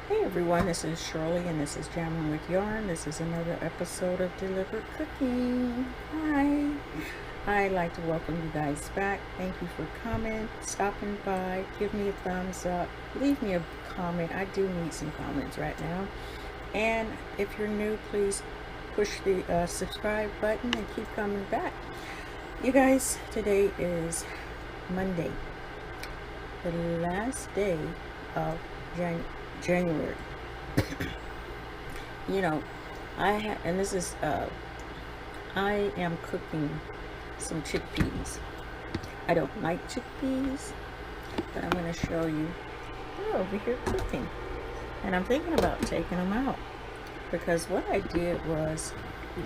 Hey everyone, this is Shirley and this is Jamming with Yarn. This is another episode of Delivered Cooking. Hi. I'd like to welcome you guys back. Thank you for coming, stopping by. Give me a thumbs up. Leave me a comment. I do need some comments right now. And if you're new, please push the subscribe button and keep coming back. You guys, today is Monday, the last day of January. You know, and this is I am cooking some chickpeas. I don't like chickpeas, but I'm going to show you. They're over here cooking, and I'm thinking about taking them out because what I did was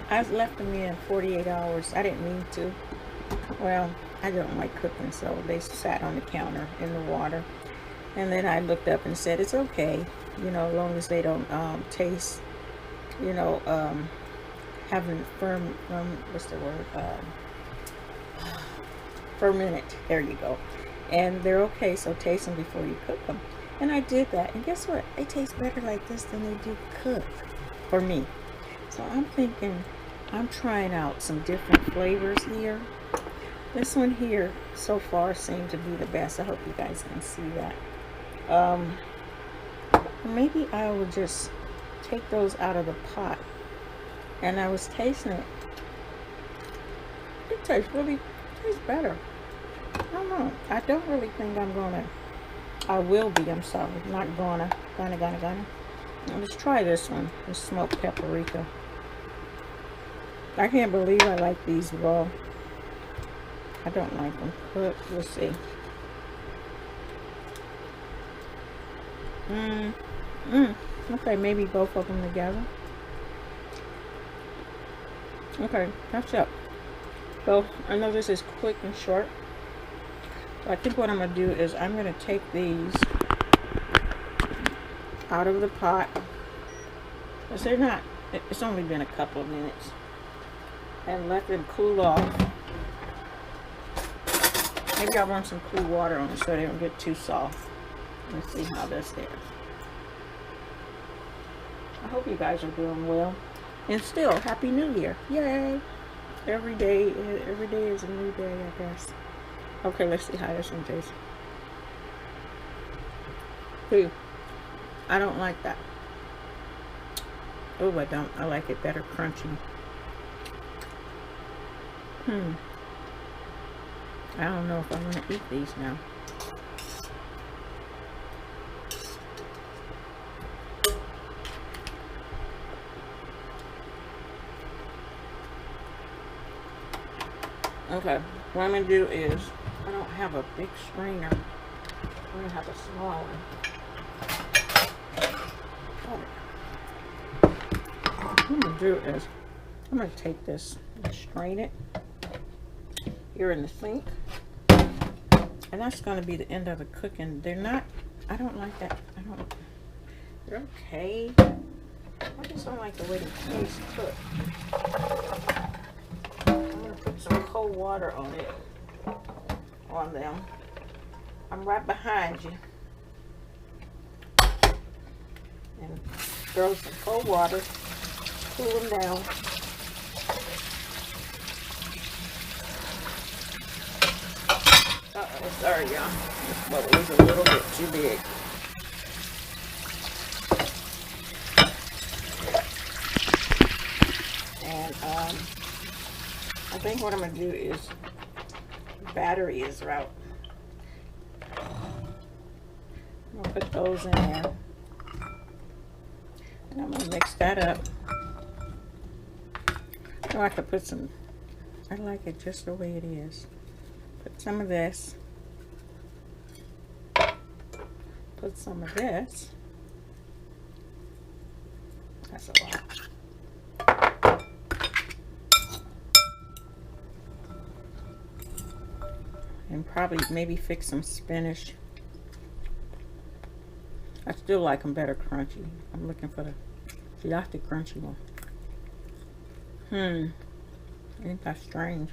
I left them in 48 hours. I didn't mean to. Well, I don't like cooking, so they sat on the counter in the water. And then I looked up and said, it's okay, you know, as long as they don't taste, you know, having what's the word? Fermented. There you go. And they're okay, so taste them before you cook them. And I did that. And guess what? They taste better like this than they do cooked for me. So I'm thinking, I'm trying out some different flavors here. This one here so far seems to be the best. I hope you guys can see that. Maybe I will just take those out of the pot. And I was tasting it. It tastes better. I don't know. I don't really think I will be, I'm sorry. Not gonna. Let's try this one. The smoked paprika. I can't believe I like these raw. I don't like them cooked. We'll see. Okay, maybe both of them together. Okay, that's up. So I know this is quick and short. So I think what I'm gonna do is I'm gonna take these out of the pot. Because they're not, it's only been a couple of minutes. And let them cool off. Maybe I'll run some cool water on them so they don't get too soft. Let's see how this is. I hope you guys are doing well. And still, Happy New Year. Yay! Every day is a new day, I guess. Okay, let's see how this one tastes. See, I don't like that. Oh, I don't. I like it better crunchy. I don't know if I'm going to eat these now. Okay, what I'm going to do is, I don't have a big strainer. I'm going to have a small one. What I'm going to do is, I'm going to take this and strain it here in the sink. And that's going to be the end of the cooking. They're not, I don't like that. They're okay. I just don't like the way they taste cooked. Put some cold water on them. I'm right behind you. And throw some cold water, cool them down. Sorry y'all, this bubble is a little bit too big. And I think what I'm going to do is, battery is out. I'm going to put those in there. And I'm going to mix that up. So I could put some, I like it just the way it is. Put some of this. Put some of this. That's a lot. And probably maybe fix some spinach. I still like them better crunchy. I'm looking for the crunchy one. Ain't that strange?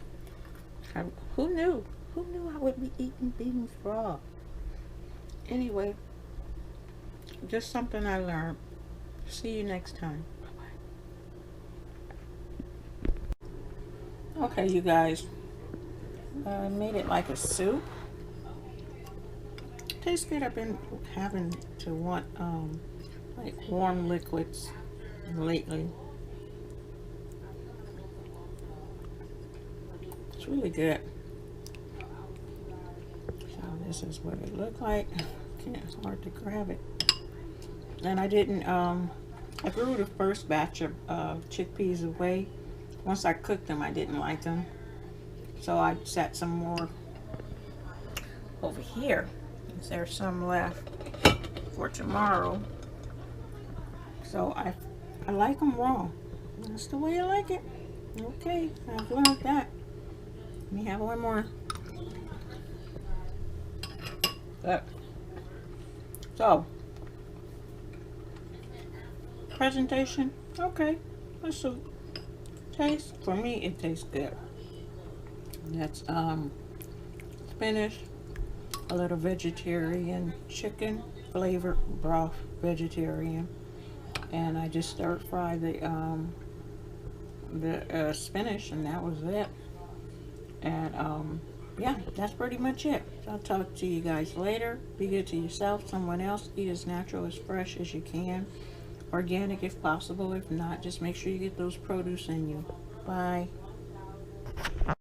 Who knew? Who knew I would be eating beans raw? Anyway, Just something I learned. See you next time. Okay, you guys. I made it like a soup. Tastes good. I've been having to want like warm liquids lately. It's really good. So this is what it looked like. It's hard to grab it. And I didn't I threw the first batch of chickpeas away. Once I cooked them, I didn't like them, so I set some more over here. There's some left for tomorrow. So I like them raw. That's the way I like it. Okay, I've learned that. Let me have one more. So, presentation, okay, let's see. Taste, for me, it tastes good. That's spinach, a little vegetarian chicken flavored broth, vegetarian, and I just stir fry the spinach, and that was it. And yeah, that's pretty much it. So I'll talk to you guys later. Be good to yourself, someone else. Eat as natural, as fresh as you can. Organic if possible. If not, just make sure you get those produce in you. Bye.